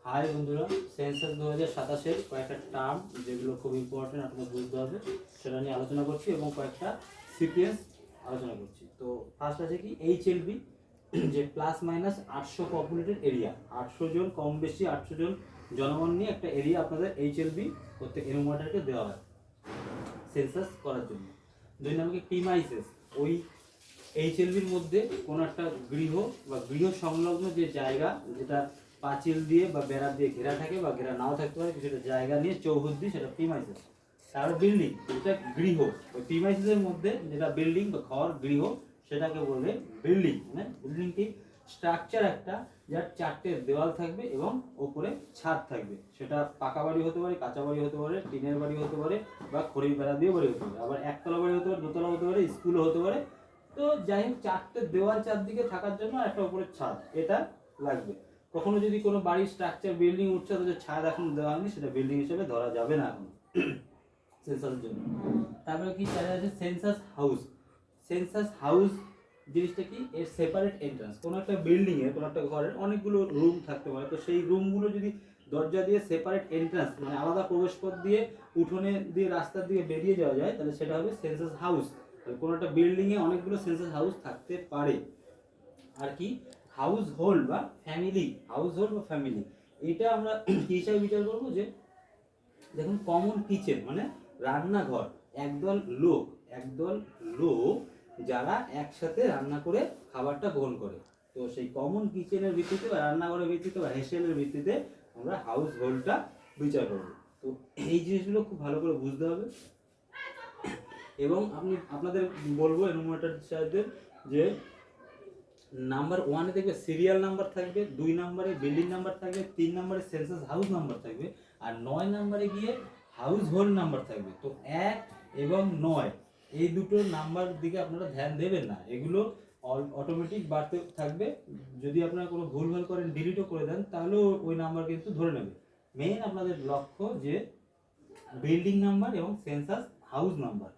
High বন্ধুরা, census 2027-এর কয়েকটা term যেগুলো খুব ইম্পর্টেন্ট আপনাদের বুঝতে হবে সেটা নিয়ে আলোচনা করছি এবং কয়েকটা সিপিএস আলোচনা করছি। তো ফার্স্ট আছে কি এইচএলবি, যে প্লাস মাইনাস 800 পপুলেটেড এরিয়া, 800 জন কম বেশি 800 জন জনগণ নিয়ে একটা এরিয়া আপনাদের এইচএলবি প্রত্যেক এনুমারেটরকে দেওয়া হয় সেন্সাস করার জন্য। দুই নম্বরে প্রিমাইসেস, ওই এইচএলবির মধ্যে কোনো একটা গৃহ বা গৃহ সংলগ্ন যে জায়গা, যেটা পাঁচিল দিয়ে বা বেড়া দিয়ে ঘেরা থাকে বা ঘেরা নাও থাকতে পারে, কিছুটা জায়গা নিয়ে চৌহদ্দি, সেটা প্রিমাইসেস। তারপর বিল্ডিং, যেটা গৃহ, ওই প্রিমাইসেসের মধ্যে যেটা বিল্ডিং বা ঘর গৃহ সেটাকে বলবে বিল্ডিং। মানে বিল্ডিংটি স্ট্রাকচার একটা, যার 4টে দেওয়াল থাকবে এবং ওপরে ছাদ থাকবে। সেটা পাকা বাড়ি হতে পারে, কাঁচা বাড়ি হতে পারে, টিনের বাড়ি হতে পারে, বা খড়ির বেড়া দিয়ে বাড়ি হতে পারে, আবার একতলা বাড়ি হতে পারে, দোতলা হতে পারে, স্কুলও হতে পারে। তো যাই হোক, 4টে দেওয়াল চারদিকে থাকার জন্য একটা উপরে ছাদ এটা লাগবে। কখনো যদি কোনো বাড়ির স্ট্রাকচার বিল্ডিং উঠছে তাদের ছাদ এখন দেওয়া হয়নি, সেটা বিল্ডিং হিসেবে ধরা যাবে না এখন সেন্সাসের জন্য। তারপরে কি চাই আছে সেন্সাস হাউস। সেন্সাস হাউস জিনিসটা কি, এর সেপারেট এন্ট্রান্স। কোনো একটা বিল্ডিং এর, কোনো একটা ঘরের অনেকগুলো রুম থাকতে পারে, তো সেই রুমগুলো যদি দরজা দিয়ে সেপারেট এন্ট্রান্স, মানে আলাদা প্রবেশপথ দিয়ে উঠোনে দিয়ে রাস্তার দিকে বেরিয়ে যাওয়া যায়, তাহলে সেটা হবে সেন্সাস হাউস। কোনো একটা বিল্ডিং এ অনেকগুলো সেন্সাস হাউস থাকতে পারে। আর কি হাউস হোল্ড বা ফ্যামিলি, হাউস হোল্ড বা ফ্যামিলি, এটা আমরা কি হিসাবে বিচার করবো, যে দেখুন কমন কিচেন মানে রান্নাঘর, একদল লোক যারা একসাথে রান্না করে খাবারটা গ্রহণ করে, তো সেই কমন কিচেনের ভিত্তিতে বা রান্নাঘরের ভিত্তিতে বা হেসেলের ভিত্তিতে আমরা হাউস হোল্ডটা বিচার করবো। তো এই জিনিসগুলো খুব ভালো করে বুঝতে হবে। এবং আপনাদের বলবো এনুমারেটর সাহায্যে, যে নাম্বার 1-এ দেখবে সিরিয়াল নাম্বার থাকবে, 2 নম্বরে বিল্ডিং নাম্বার থাকবে, 3 নম্বরে সেন্সাস হাউস নাম্বার থাকবে, আর 9 নম্বরে গিয়ে হাউস হোল্ড নাম্বার থাকবে। তো 1 এবং 9 এই দুটো নাম্বার দিকে আপনারা ধ্যান দেবেন না, এগুলো অটোমেটিক বাড়তে থাকবে। যদি আপনারা কোনো ভুলভাল করেন, ডিলিটও করে দেন, তাহলেও ওই নাম্বার কিন্তু ধরে নেবে। মেইন আপনাদের লক্ষ্য যে বিল্ডিং নাম্বার এবং সেন্সাস হাউস নাম্বার,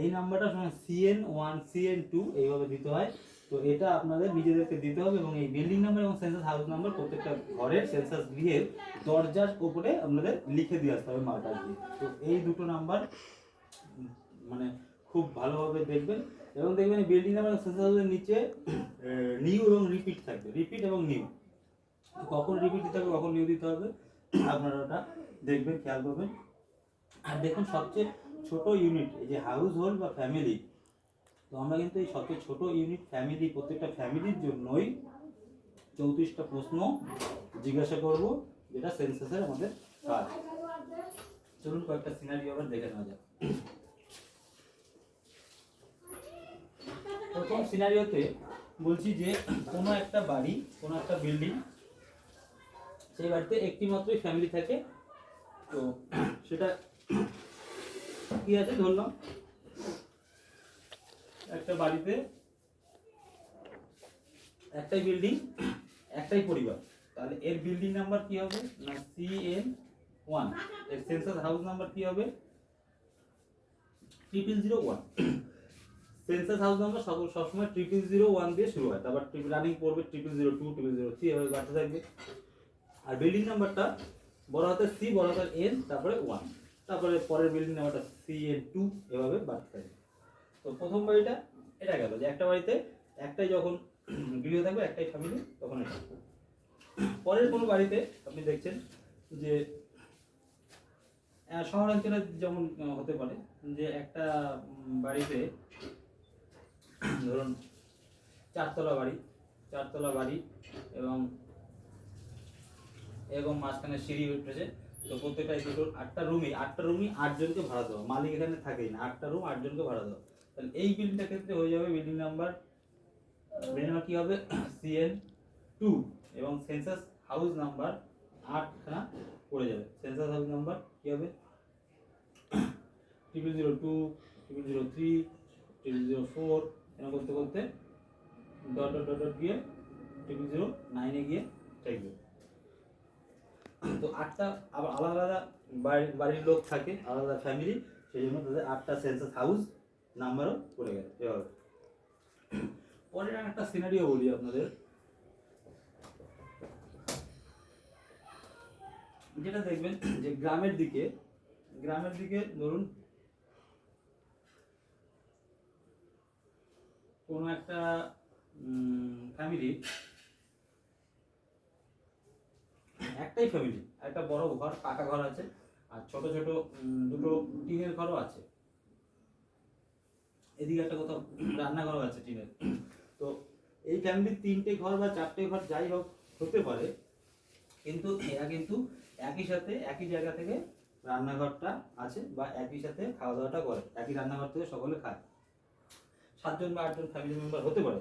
এই নাম্বারটা CN1 CN2 এইভাবে দিতে হয়। তো এটা আপনাদের নিজেদেরকে দিতে হবে, এবং এই বিল্ডিং নাম্বার এবং সেন্সাস হাউস নাম্বার প্রত্যেকটা ঘরের সেন্সাস গৃহের দরজার উপরে আপনাদের লিখে দিয়ে আসতে হবে মার্কার দিয়ে। তো এই দুটো নাম্বার মানে খুব ভালোভাবে দেখবেন, এবং দেখবেন বিল্ডিং নাম্বার এবং সেন্সাস হাউসের নিচে নিউ এবং রিপিট থাকবে, রিপিট এবং নিউ। কখন রিপিট দিতে হবে, কখন নিউ দিতে হবে, আপনারা ওটা দেখবেন, খেয়াল করবেন। আর দেখুন সবচেয়ে ছোট ইউনিট, এই যে হাউস হোল্ড বা ফ্যামিলি, তো আমরা কিন্তু এই সবচেয়ে ছোট ইউনিট ফ্যামিলি, প্রত্যেকটা ফ্যামিলির জন্যই 34টা প্রশ্ন জিজ্ঞাসা করব, যেটা সেন্সাসের আমাদের কাজ। চলুন কয়েকটা সিনারিও আবার দেখে নেওয়া যাক। প্রথম সিনারিওতে বলছি যে কোনো একটা বাড়ি, কোনো একটা বিল্ডিং, সেই বাড়িতে একটি মাত্রই ফ্যামিলি থাকে। তো সেটা কি আছে, ধরলাম একটা বাড়িতে একটাই বিল্ডিং, একটাই পরিবার, তাহলে এর বিল্ডিং নাম্বার কি হবে না CN1, এর সেন্সাস হাউস নাম্বার কি হবে 0001। সেন্সাস হাউস নাম্বার সবসময় 0001 দিয়ে শুরু হয়, তারপর রানিং পড়বে 0002 0003 এভাবে বাড়তে থাকবে। আর বিল্ডিং নাম্বারটা বড় হাতের C, বড় হাতের N, তারপরে 1, তারপরে পরের বিল্ডিং নাম্বারটা CN2, এভাবে বাড়তে থাকবে। তো প্রথম বাড়িটা এটা গেল, যে একটা বাড়িতে একটাই যখন গৃহ থাকবে, একটাই ফ্যামিলি, তখন এটা। পরের কোনো বাড়িতে আপনি দেখছেন যে শহরাঞ্চলে যেমন হতে পারে, যে একটা বাড়িতে ধরুন 4তলা বাড়ি এবং এরকম মাঝখানে সিঁড়ি উঠেছে। তো প্রত্যেকটা দুটোর 8টা রুমই 8জনকে ভাড়া দেওয়া, মালিক এখানে থাকেই না, 8টা রুম 8জনকে ভাড়া দেওয়া। তাহলে এই বিল্ডিংটার ক্ষেত্রে হয়ে যাবে বিল্ডিং নাম্বার কি হবে CN2, এবং সেন্সাস হাউস নাম্বার 8খানা পড়ে যাবে। সেন্সাস হাউস নাম্বার কি হবে 0002 0003 0004, এরকম করতে করতে ডট ডট ডট ডট গিয়ে 009-এ গিয়ে থাকবে। তো 8টা আবার আলাদা আলাদা বাড়ির লোক থাকে, আলাদা ফ্যামিলি, সেই জন্য তাদের 8টা সেন্সাস হাউস নাম্বারও পড়ে গেছে এভাবে। পরের একটা সিনারিও বলি আপনাদের। যেটা দেখবেন যে গ্রামের দিকে ধরুন কোনো একটা ফ্যামিলি, একটাই ফ্যামিলি, একটা বড় ঘর, পাকা ঘর আছে, আর ছোট ছোট দুটো টিনের ঘরও আছে, এদিকে একটা কোথাও রান্নাঘরও আছে টিনের। তো এই ফ্যামিলির 3টে ঘর বা 4টে ঘর যাই হোক হতে পারে, কিন্তু এরা কিন্তু একই সাথে একই জায়গা থেকে রান্নাঘরটা আছে বা একই সাথে খাওয়া দাওয়াটা করে, একই রান্নাঘর থেকে সকলে খায়। 7জন বা 8জন ফ্যামিলি মেম্বার হতে পারে।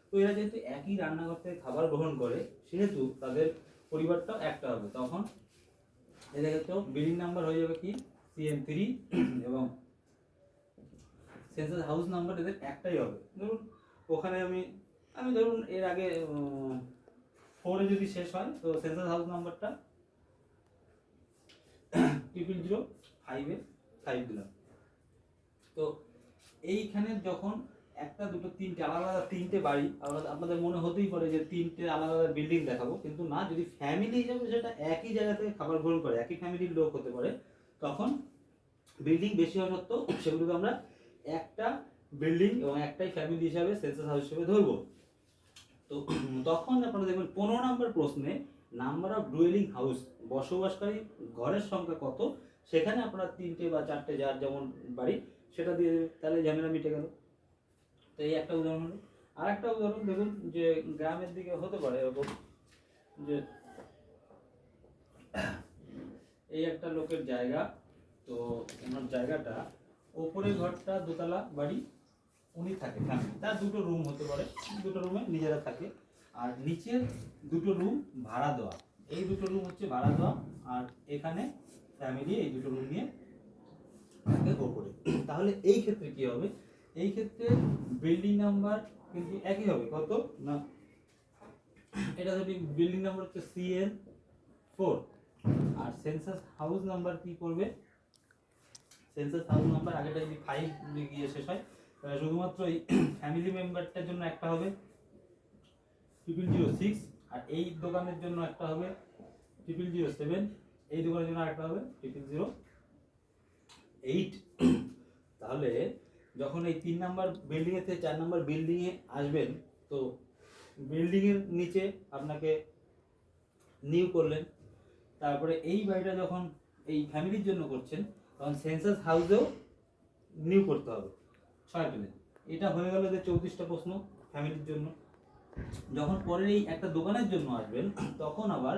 তো এরা যেহেতু একই রান্নাঘর থেকে খাবার গ্রহণ করে, সেহেতু তাদের পরিবারটাও একটা হবে। তখন এদের ক্ষেত্রেও বিল্ডিং নাম্বার হয়ে যাবে কি CN3 এবং সেন্সাস হাউস নাম্বার এদের একটাই হবে। ধরুন ওখানে আমি ধরুন এর আগে 4 যদি শেষ হয়, তো সেন্সাস হাউস নাম্বারটা 0005 দিলাম। তো এইখানে যখন একটা দুটো তিনটে আলাদা আলাদা 3টে বাড়ি, আপনাদের মনে হতেই পারে যে 3টে আলাদা আলাদা বিল্ডিং দেখাবো, কিন্তু না, যদি ফ্যামিলি হিসাবে সেটা একই জায়গা থেকে খাবার গ্রহণ করে, একই ফ্যামিলির লোক হতে পারে, তখন বিল্ডিং বেশি হওয়া সত্ত্বেও সেগুলোকে আমরা একটা বিল্ডিং এবং একটাই ফ্যামিলি হিসাবে সেন্সাস হাউস হিসেবে ধরবো। তো তখন আপনারা দেখবেন 15 নম্বর প্রশ্নে নাম্বার অফ ডুয়েলিং হাউস, বসবাসকারী ঘরের সংখ্যা কত, সেখানে আপনারা 3টে বা 4টে যার যেমন বাড়ি সেটা দিয়ে দেবে, তাহলে ঝামেলা মিটে গেল। তো এই একটা উদাহরণ হলো। আর একটা উদাহরণ দেখুন যে গ্রামের দিকে হতে পারে এরকম যে এই একটা লোকের জায়গা, তো ওনার জায়গাটা ওপরের ঘরটা দোতলা বাড়ি, উনি থাকে ফ্যামিলি, তার 2টো রুম হতে পারে, 2টো রুমে নিজেরা থাকে, আর নিচের 2টো রুম ভাড়া দেওয়া, এই 2টো রুম হচ্ছে ভাড়া দেওয়া, আর এখানে ফ্যামিলি এই 2টো রুম নিয়ে থাকে ওপরে। তাহলে এই ক্ষেত্রে কি হবে, এই ক্ষেত্রে বিল্ডিং নাম্বার কিন্তু একই হবে, কত না, এটা যদি বিল্ডিং নাম্বার হচ্ছে CN4, আর সেন্সাস হাউস নাম্বার কি করবে, সেন্সাস হাউস নাম্বার আগেটা যদি 5 গিয়ে শেষ হয়, তাহলে শুধুমাত্র এই ফ্যামিলি মেম্বারটার জন্য একটা হবে 0006, আর এই দোকানের জন্য একটা হবে 0007, এই দোকানের জন্য আরেকটা হবে 0008। তাহলে যখন এই 3 নাম্বার বিল্ডিং এর থেকে 4 নাম্বার বিল্ডিং এ আসবেন, তো বিল্ডিং এর নিচে আপনাকে নিউ করলেন, তারপরে এই বাড়িটা যখন এই ফ্যামিলির জন্য করছেন, তখন সেন্সাস হাউসেও নিউ করতে হবে 6 পেলেন। এটা হয়ে গেল যে 34টা প্রশ্ন ফ্যামিলির জন্য। যখন পরের এই একটা দোকানের জন্য আসবেন, তখন আবার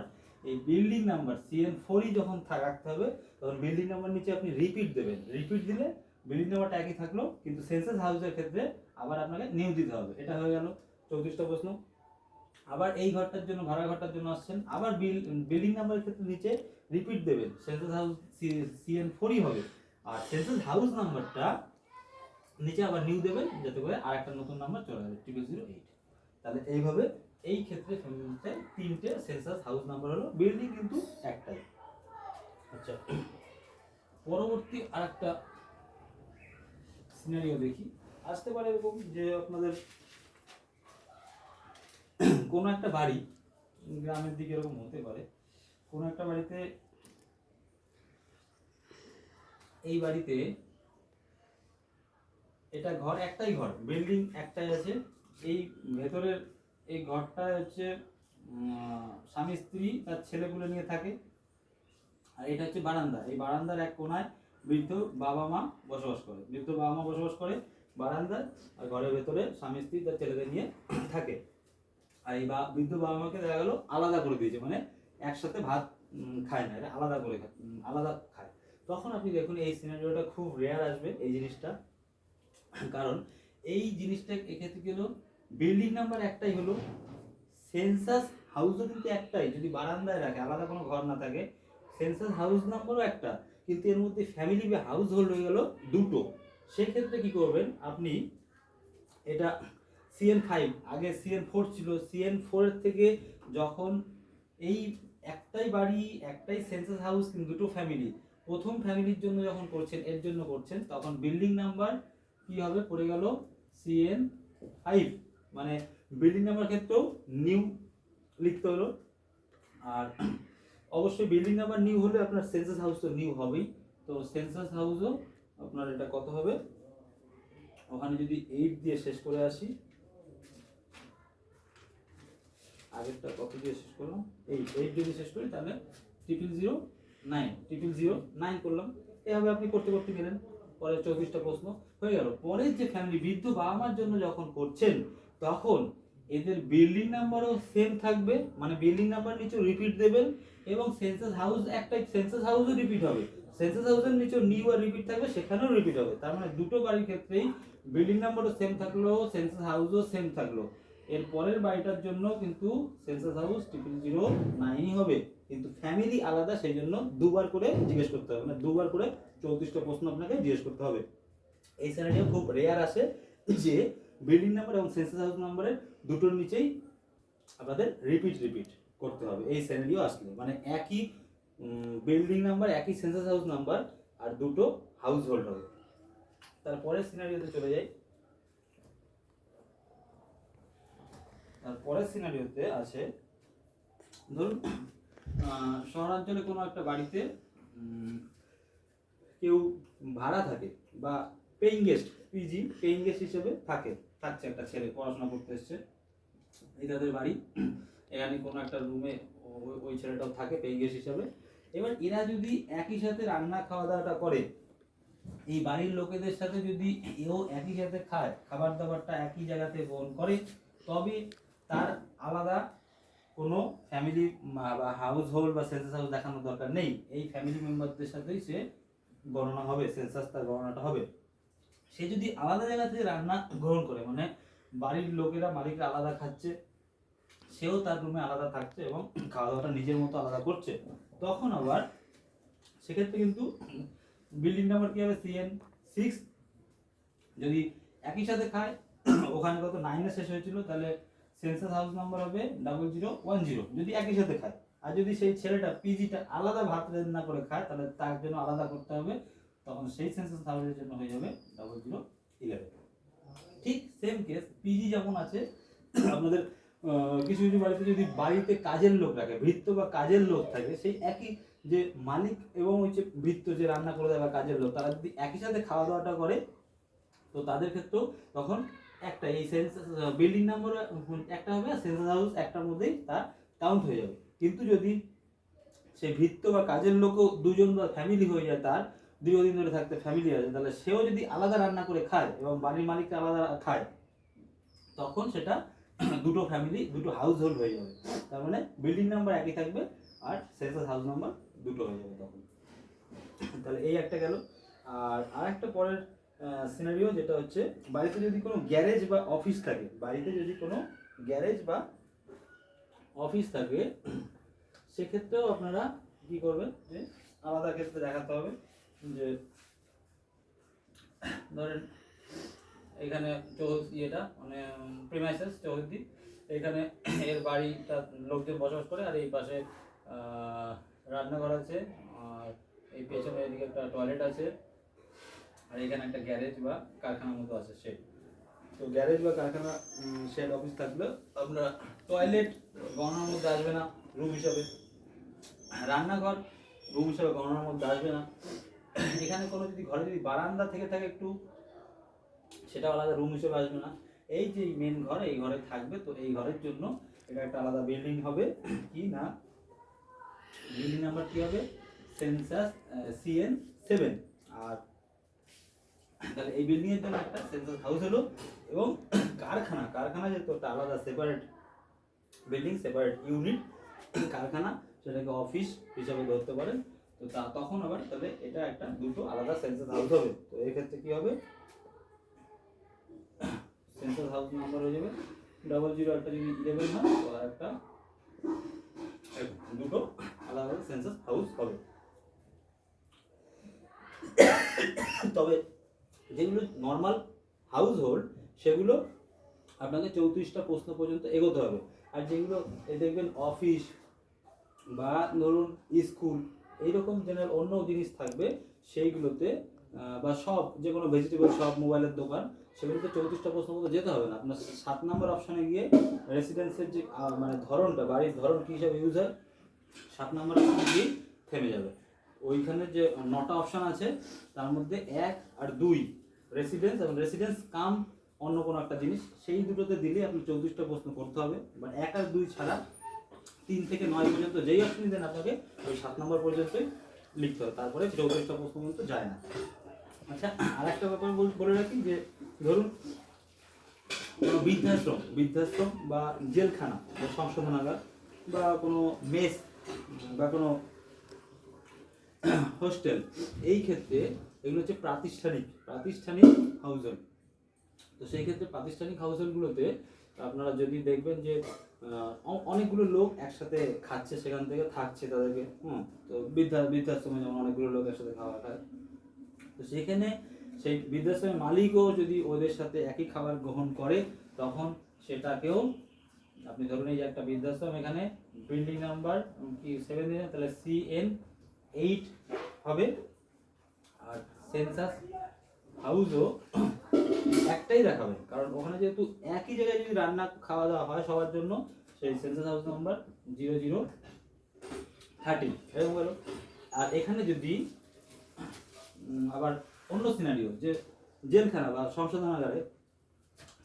এই বিল্ডিং নাম্বার CN4 যখন রাখতে হবে, তখন বিল্ডিং নাম্বার নিচে আপনি রিপিট দেবেন, রিপিট দিলে বিল্ডিং নাম্বারটা একই থাকলো, কিন্তু সেন্সাস হাউসের ক্ষেত্রে আবার আপনাকে নিউ দিতে হবে। এটা হয়ে গেল 34টা প্রশ্ন। আবার এই ঘরটার জন্য, ভাড়া ঘরটার জন্য আসছেন, আবার বিল্ডিং নাম্বারের ক্ষেত্রে নিচে রিপিট দেবেন, সেন্সাস হাউস CN4 হবে, আর সেন্সাস হাউস নাম্বারটা নিচে আবার নিউ দেবেন, যাতে করে আর একটা নতুন নাম্বার চলে আসবে 0008। তাহলে এইভাবে এই ক্ষেত্রে ফ্যামিলিতে 3টে সেন্সাস হাউস নাম্বার হলো, বিল্ডিং কিন্তু একটাই। আচ্ছা, পরবর্তী আরেকটা সিনারিও দেখি। আসতে পারে এরকম যে আপনাদের কোনো একটা বাড়ি, গ্রামের দিকে এরকম হতে পারে, কোনো একটা বাড়িতে, এই বাড়িতে এটা ঘর একটাই, ঘর বিল্ডিং একটাই আছে, এই ভেতরের এই ঘরটা হচ্ছে স্বামী স্ত্রী তার ছেলেগুলো নিয়ে থাকে, আর এটা হচ্ছে বারান্দা, এই বারান্দার এক কোনায় বৃদ্ধ বাবা মা বসবাস করে, বারান্দায়, আর ঘরের ভেতরে স্বামী স্ত্রী তার ছেলেদের নিয়ে থাকে। আর এই বৃদ্ধ বাবা মাকে দেখা গেল আলাদা করে দিয়েছে, মানে একসাথে ভাত খায় না, এটা আলাদা করে আলাদা খায়। তখন আপনি দেখুন এই সিনারিওটা খুব রেয়ার আসবে এই জিনিসটা, কারণ এই জিনিসটা এক্ষেত্রে কি হলো, বিল্ডিং নাম্বার একটাই হলো, সেন্সাস হাউসও কিন্তু একটাই, যদি বারান্দায় রাখে, আলাদা কোনো ঘর না থাকে, সেন্সাস হাউস নাম্বারও একটা, কিন্তু এর মধ্যে ফ্যামিলি বা হাউস হোল্ড হয়ে গেল 2টো। সেক্ষেত্রে কি করবেন আপনি, এটা CN5, আগে CN4 ছিল, CN4 এর থেকে যখন এই একটাই বাড়ি একটাই সেন্সাস হাউস কিন্তু 2টো ফ্যামিলি, প্রথম ফ্যামিলির জন্য যখন করছেন, এর জন্য করছেন, তখন বিল্ডিং নাম্বার কি হবে, পড়ে গেল CN5, মানে বিল্ডিং নাম্বার ক্ষেত্রেও নিউ লিখতে হলো। আর অবশ্যই বিল্ডিং নাম্বার নিউ হলে আপনার সেন্সাস হাউস তো নিউ হবেই। তো সেন্সাস হাউসও আপনার এটা কত হবে, ওখানে যদি 8 দিয়ে শেষ করে আসি, আগেরটা কত দিয়ে শেষ করলাম, 8 যদি শেষ করি তাহলে 00009 করলাম। এভাবে আপনি করতে করতে গেলেন, পরে 34টা প্রশ্ন হয়ে গেল। পরের যে ফ্যামিলি বৃদ্ধ বাবা মার জন্য যখন করছেন তখন এদের বিল্ডিং নাম্বারও সেম থাকবে, মানে বিল্ডিং নাম্বার নিচেও রিপিট দেবেন এবং সেন্সাস হাউস একটাই, সেন্সাস হাউসও রিপিট হবে, সেন্সাস হাউসের নিচেও নিউ আর রিপিট থাকবে, সেখানেও রিপিট হবে। তার মানে দুটো বাড়ির ক্ষেত্রেই বিল্ডিং নাম্বারও সেম থাকলো, সেন্সাস হাউসও সেম থাকলো। এর পরের বাড়িটার জন্য কিন্তু সেন্সাস হাউস 00009 হবে, কিন্তু ফ্যামিলি আলাদা, সেই জন্য দুবার করে জিজ্ঞেস করতে হবে, মানে দুবার করে 34টা প্রশ্ন আপনাকে জিজ্ঞেস করতে হবে। এই সিনারিও খুব রেয়ার আসে যে বিল্ডিং নাম্বার এবং সেন্সাস হাউস নাম্বারের দুটোর নিচেই আপনাদের রিপিট করতে হবে। এই সিনারিও আসলে মানে একই বিল্ডিং নাম্বার, একই সেন্সাস হাউস নাম্বার আর দুটো হাউস হোল্ড হবে। তারপরে সিনারিওতে চলে যাই। তারপরের সিনারিওতে আছে, ধরুন শহরাঞ্চলে কোনো একটা বাড়িতে কেউ ভাড়া থাকে বা paying guest, PG paying guest হিসেবে থাকছে একটা ছেলে, পড়াশোনা করতে এসছে, এই তাদের বাড়ি, এখানে কোনো একটা রুমে ওই ছেলেটাও থাকে পেইং গেস্ট হিসেবে। এবার এরা যদি একই সাথে রান্না খাওয়া দাওয়াটা করে, এই বাড়ির লোকেদের সাথে যদি এও একই সাথে খায়, খাবার দাবারটা একই জায়গাতে গ্রহণ করে, তবে তার আলাদা কোনো ফ্যামিলি বা হাউস হোল্ড বা সেন্সাস হাউস দেখানোর দরকার নেই। এই ফ্যামিলি মেম্বারদের সাথেই সে গণনা হবে, সেন্সাস তার গণনাটা হবে। সে যদি আলাদা জায়গা থেকে রান্না গ্রহণ করে, মানে বাড়ির লোকেরা মালিকরা আলাদা খাচ্ছে, সেও তার রুমে আলাদা থাকছে এবং খাওয়া দাওয়াটা নিজের মতো আলাদা করছে, তখন আবার সেক্ষেত্রে কিন্তু বিল্ডিং নাম্বার কি হবে, CN6। যদি একই সাথে খায়, ওখানে কত 9 শেষ হয়েছিল, তাহলে সেন্সাস হাউস নাম্বার হবে 0010 যদি একই সাথে খায়। আর যদি সেই ছেলেটা পিজিটা আলাদা ভাত রান্না করে খায়, তাহলে তার জন্য আলাদা করতে হবে, তখন সেই সেন্সাস হাউসের জন্য হয়ে যাবে 0011। ঠিক সেম কেস পিজি যেমন আছে আপনাদের কিছু কিছু বাড়িতে যদি বাড়িতে কাজের লোক রাখে, ভৃত্য বা কাজের লোক থাকে, সেই একই যে মালিক এবং ওই যে ভৃত্য যে রান্না করে দেয় বা কাজের লোক, তারা যদি একই সাথে খাওয়া দাওয়াটা করে, তো তাদের ক্ষেত্রেও তখন একটা এই সেন্সাস বিল্ডিং নাম্বার একটা হবে আর সেন্সাস হাউস একটার মধ্যেই তার কাউন্ট হয়ে যাবে। কিন্তু যদি সেই ভৃত্য বা কাজের লোকও দুজন বা ফ্যামিলি হয়ে যায়, তার দীর্ঘদিন ধরে থাকতে ফ্যামিলি আছে, তাহলে সেও যদি আলাদা রান্না করে খায় এবং বাড়ির মালিকটা আলাদা খায়, তখন সেটা দুটো ফ্যামিলি, দুটো হাউস হোল্ড হয়ে যাবে। তার মানে বিল্ডিং নাম্বার একই থাকবে আর সেন্সাস হাউস নাম্বার দুটো হয়ে যাবে তখন। তাহলে এই একটা গেল। আর আরেকটা পরের সিনারিও যেটা হচ্ছে, বাড়িতে যদি কোনো গ্যারেজ বা অফিস থাকে, বাড়িতে যদি কোনো গ্যারেজ বা অফিস থাকে, সেক্ষেত্রেও আপনারা কি করবেন, যে আলাদা ক্ষেত্রে দেখাতে হবে যে ধরেন এখানে ইয়েটা মানে প্রিমাইসেস চৌহদ্দি, এখানে এর বাড়িটা লোকজন বসবাস করে, আর এই পাশে রান্নাঘর আছে, আর এই পেছনে এদিকে একটা টয়লেট আছে, আর এখানে একটা গ্যারেজ বা কারখানার মতো আছে শেড। তো গ্যারেজ বা কারখানা শেড অফিস থাকলে আপনারা টয়লেট গণনার মধ্যে আসবে না রুম হিসাবে, রান্নাঘর রুম হিসাবে গণনার মধ্যে আসবে না। এখানে কোনো যদি ঘরে যদি বারান্দা থেকে থাকে একটু, সেটা আলাদা রুম হিসেবে আসবে না। এই যে মেন ঘর, এই ঘরে থাকবে, তো এই ঘরের জন্য এটা একটা আলাদা বিল্ডিং হবে, কি না বিল্ডিং নাম্বার কি হবে, সেন্সাস CN7। আর তাহলে এই বিল্ডিং এর জন্য একটা সেন্সাস হাউস হলো, এবং কারখানা যেহেতু একটা আলাদা সেপারেট বিল্ডিং, সেপারেট ইউনিট কারখানা, সেটাকে অফিস হিসাবে ধরতে পারেন। তো তখন আবার তাহলে এটা একটা দুটো আলাদা সেন্সাস হাউস হবে। তো এই ক্ষেত্রে কি হবে, সেন্সাস হাউস নাম্বার হয়ে যাবে 00, একটা যদি 11 হয়, তো আর একটা দুটো আলাদা আলাদা সেন্সাস হাউস হবে। তবে যেগুলো নর্মাল হাউস হোল্ড, সেগুলো আপনাকে 34টা প্রশ্ন পর্যন্ত এগোতে হবে। আর যেগুলো দেখবেন অফিস বা ধরুন স্কুল, এইরকম জেনারেল অন্য জিনিস থাকবে, সেইগুলোতে বা সব যে কোনো ভেজিটেবল শপ, মোবাইলের দোকান, সেগুলোতে 34টা প্রশ্ন মতো যেতে হবে না। আপনার 7 নম্বর অপশানে গিয়ে রেসিডেন্সের যে মানে ধরনটা, বাড়ির ধরন কী হিসাবে ইউজ হয়, 7 নম্বর অপশন দিয়ে থেমে যাবে। ওইখানে যে 9টা অপশন আছে তার মধ্যে 1 আর 2 রেসিডেন্স এবং রেসিডেন্স কাম অন্য কোনো একটা জিনিস, সেই দুটোতে দিলে আপনি 34টা প্রশ্ন করতে হবে। বাট 1 আর 2 ছাড়া 3 থেকে 9 পর্যন্ত যেই অপশনই দেন আপনাকে ওই 7 নম্বর পর্যন্তই লিখতে হবে, তারপরে 34টা প্রশ্ন পর্যন্ত যায় না। আচ্ছা, আর একটা ব্যাপার বলে রাখি যে ধরুন কোনো বৃদ্ধাশ্রম বা জেলখানা বা সংশোধনাগার বা কোনো মেস বা কোনো হোস্টেল, এই ক্ষেত্রে এগুলো হচ্ছে প্রাতিষ্ঠানিক হাউজিং। তো সেই ক্ষেত্রে প্রাতিষ্ঠানিক হাউজিংগুলোতে আপনারা যদি দেখবেন যে অনেকগুলো লোক একসাথে খাচ্ছে, সেখান থেকে থাকছে তাদেরকে, তো বৃদ্ধাশ্রমে যেমন অনেকগুলো লোক একসাথে খাওয়া খায়, তো সেখানে সেই বৃদ্ধাশ্রমের মালিকও যদি ওদের সাথে একই খাবার গ্রহণ করে তখন সেটাকেও আপনি ধরুন এই যে একটা বৃদ্ধাশ্রম, এখানে বিল্ডিং নাম্বার কি 7 দিন, তাহলে CN8 হবে। আর সেন্সাস হাউসও একটাই দেখাবে, কারণ ওখানে যেহেতু একই জায়গায় যদি রান্না খাওয়া দাওয়া হয় সবার জন্য, সেই সেন্সাস হাউস নাম্বার 0030 এরকম গেল। আর এখানে যদি আবার অন্য সিনারিও যে জেলখানা বা সংশোধনাগারে,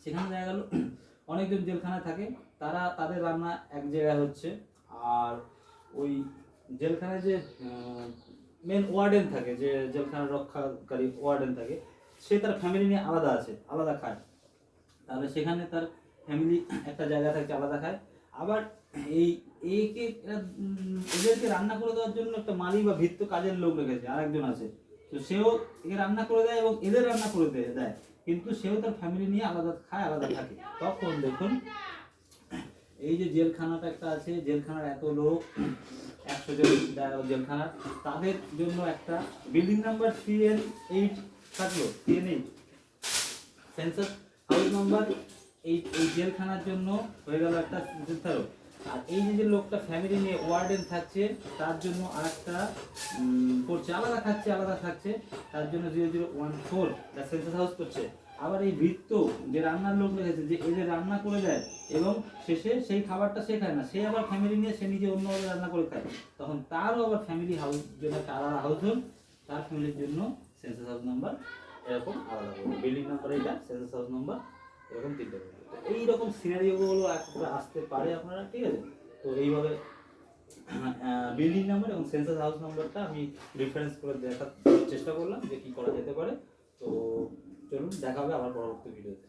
সেখানে দেখা গেল অনেকজন জেলখানা থাকে, তাদের রান্না এক জায়গায় হচ্ছে, আর ওই জেলখানায় যে মেন ওয়ার্ডেন থাকে, যে জেলখানার রক্ষাকারী ওয়ার্ডেন থাকে, সে তার ফ্যামিলি নিয়ে আলাদা আছে, আলাদা খায়, তাহলে সেখানে তার ফ্যামিলি একটা জায়গা থাকছে, আলাদা খায়। আবার এদেরকে রান্না করে দেওয়ার জন্য একটা মালি বা ভিত্ত কাজের লোক রেখেছে, আরেকজন আছে, তো সেও একে রান্না করে দেয় এবং এদের রান্না করে দেয়, কিন্তু সেও তার ফ্যামিলি নিয়ে আলাদা খায়, আলাদা থাকে। তখন দেখুন এই যে জেলখানাটা একটা আছে, জেলখানার এত লোক 100 জন জেলখানার, তাদের জন্য একটা বিল্ডিং নাম্বার CN8 থাকলো, CN8 সেন্সাস হাউস নাম্বার এই জেলখানার জন্য হয়ে গেল একটা থাকলো। আর এই যে লোকটা ফ্যামিলি নিয়ে ওয়ার্ডেন থাকছে তার জন্য আরেকটা করছে, আলাদা খাচ্ছে, আলাদা থাকছে, তার জন্য 0014 সেন্সাস হাউস করছে। আবার এই বৃত্ত যে রান্নার লোক রেখেছে, যে এদের রান্না করে দেয় এবং শেষে সেই খাবারটা সে খায় না, সে আবার ফ্যামিলি নিয়ে সে নিজে অন্যভাবে রান্না করে খায়, তখন তারও আবার ফ্যামিলি হাউস জন্য একটা আলাদা হাউস হোল্ড, তার ফ্যামিলির জন্য সেন্সাস হাউস নাম্বার এরকম আলাদা করবে। বিল্ডিং নাম্বার এটা, সেন্সাস হাউস নাম্বার এরকম 3টা করবে। তো এইরকম সিনারিওগুলো একটা আসতে পারে আপনারা, ঠিক আছে? তো এইভাবে বিল্ডিং নাম্বার এবং সেন্সাস হাউস নাম্বারটা আমি রেফারেন্স করে দেখার চেষ্টা করলাম যে কি করা যেতে পারে। তো চলুন, দেখা হবে আবার পরবর্তী ভিডিওতে।